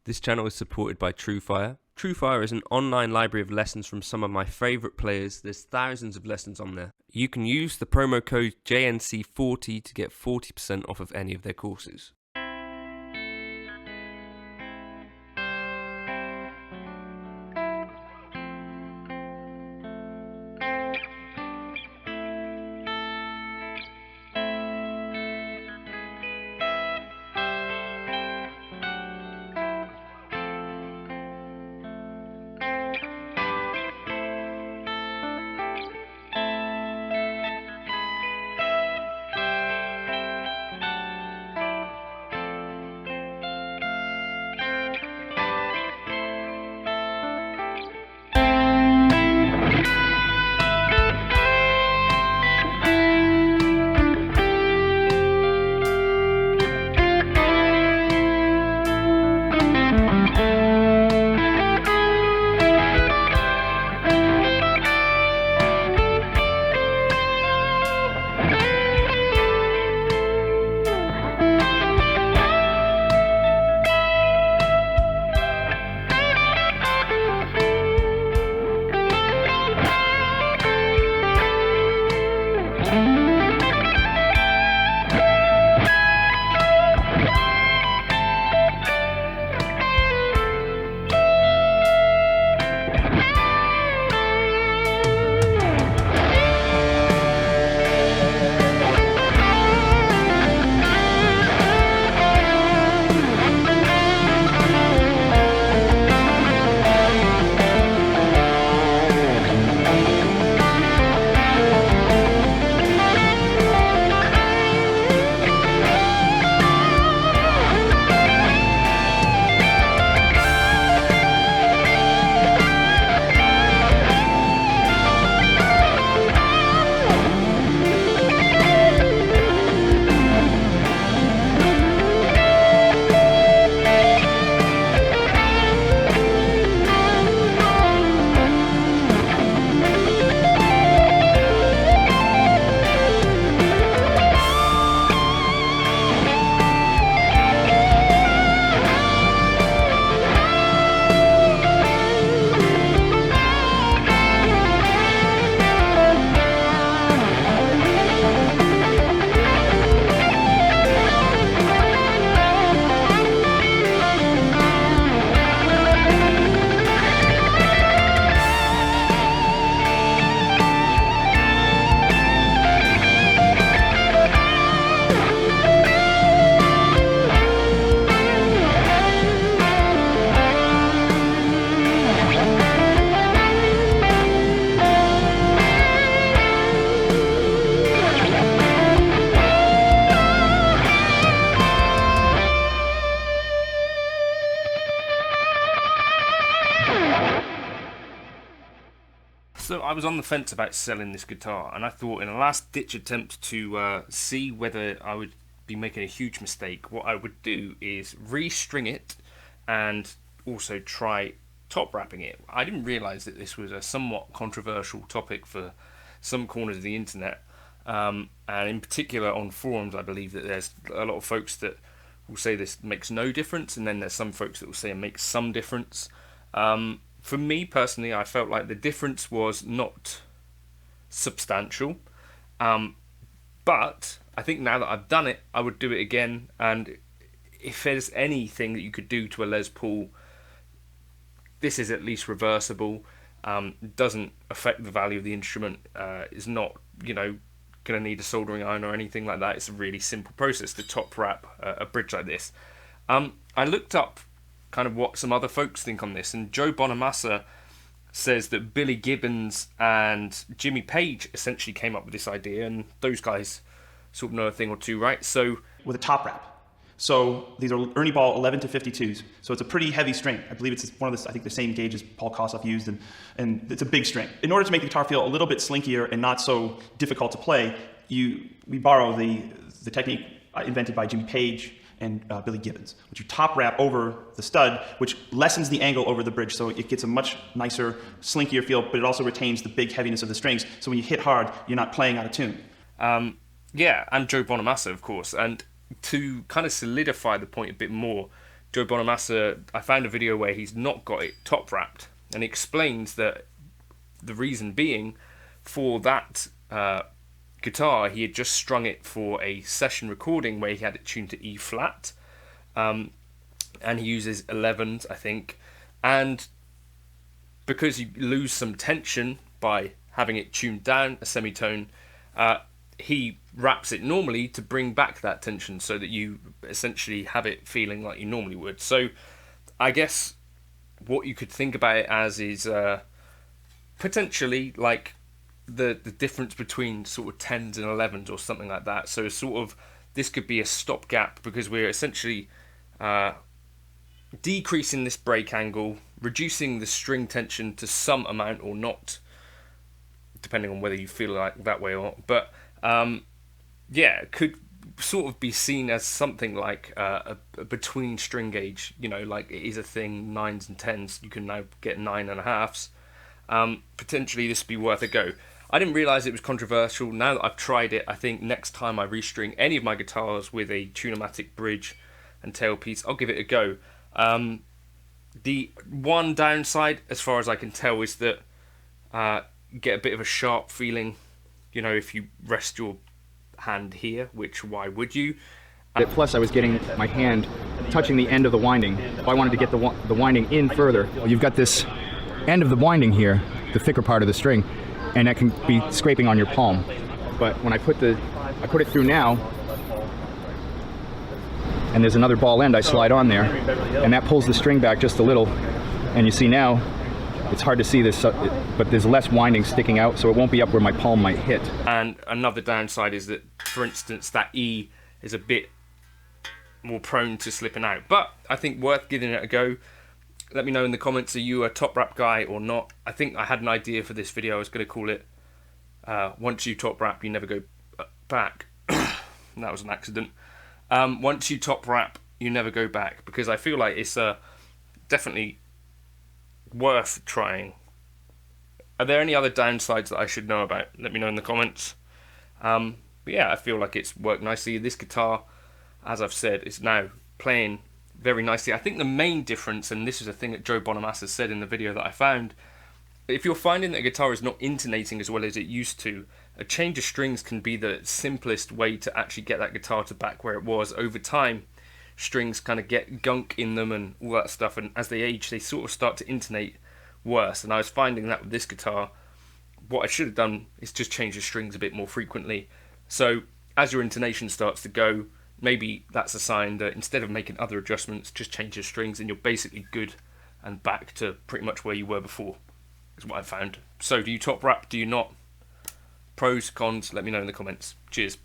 This channel is supported by TrueFire. TrueFire is an online library of lessons from some of my favourite players. There's thousands of lessons on there. You can use the promo code JNC40 to get 40% off of any of their courses. So I was on the fence about selling this guitar, and I thought in a last-ditch attempt to see whether I would be making a huge mistake, what I would do is restring it and also try top wrapping it. I didn't realise that this was a somewhat controversial topic for some corners of the internet, and in particular on forums. I believe that there's a lot of folks that will say this makes no difference, and then there's some folks that will say it makes some difference. For me personally, I felt like the difference was not substantial, but I think now that I've done it, I would do it again. And if there's anything that you could do to a Les Paul, this is at least reversible. Doesn't affect the value of the instrument. Is not, going to need a soldering iron or anything like that. It's a really simple process to top wrap a bridge like this. I looked up kind of what some other folks think on this, and Joe Bonamassa says that Billy Gibbons and Jimmy Page essentially came up with this idea, and those guys sort of know a thing or two, right? So with a top wrap. So these are Ernie Ball 11 to 52s. So it's a pretty heavy string. I believe it's one of the, I think the same gauge as Paul Kossoff used, and it's a big string. In order to make the guitar feel a little bit slinkier and not so difficult to play, we borrow the technique invented by Jimmy Page and Billy Gibbons, which you top wrap over the stud, which lessens the angle over the bridge, so it gets a much nicer, slinkier feel, but it also retains the big heaviness of the strings, so when you hit hard, you're not playing out of tune. Yeah, and Joe Bonamassa, of course, and to kind of solidify the point a bit more, Joe Bonamassa, I found a video where he's not got it top wrapped, and he explains that the reason being for that guitar, he had just strung it for a session recording where he had it tuned to E flat, and he uses 11s, I think, and because you lose some tension by having it tuned down a semitone, he wraps it normally to bring back that tension so that you essentially have it feeling like you normally would. So I guess what you could think about it as is potentially like the difference between sort of 10s and 11s or something like that. So sort of this could be a stopgap because we're essentially decreasing this break angle, reducing the string tension to some amount or not, depending on whether you feel like that way or not. But yeah, it could sort of be seen as something like a between string gauge, you know, like it is a thing, 9s and 10s, you can now get 9.5s. Potentially this would be worth a go. I didn't realise it was controversial. Now that I've tried it, I think next time I restring any of my guitars with a Tune-o-matic bridge and tailpiece, I'll give it a go. The one downside, as far as I can tell, is that you get a bit of a sharp feeling, you know, if you rest your hand here, which why would you? Plus I was getting my hand touching the end of the winding. If I wanted to get the winding in further, well, you've got this end of the winding here, the thicker part of the string, and that can be scraping on your palm. But when I put it through now, and there's another ball end I slide on there, and that pulls the string back just a little, and you see now it's hard to see this, but there's less winding sticking out, so it won't be up where my palm might hit. And another downside is that, for instance, that E is a bit more prone to slipping out. But I think worth giving it a go. Let me know in the comments, are you a top wrap guy or not? I think I had an idea for this video. I was going to call it, once you top wrap, you never go back. That was an accident. Once you top wrap, you never go back, because I feel like it's definitely worth trying. Are there any other downsides that I should know about? Let me know in the comments. But yeah, I feel like it's worked nicely. This guitar, as I've said, is now playing very nicely. I think the main difference, and this is a thing that Joe Bonamassa said in the video that I found, if you're finding that a guitar is not intonating as well as it used to, a change of strings can be the simplest way to actually get that guitar to back where it was. Over time, strings kind of get gunk in them and all that stuff, and as they age, they sort of start to intonate worse. And I was finding that with this guitar, what I should have done is just change the strings a bit more frequently. So as your intonation starts to go, maybe that's a sign that instead of making other adjustments, just change your strings and you're basically good and back to pretty much where you were before, is what I found. So do you top wrap, do you not? Pros, cons, let me know in the comments. Cheers.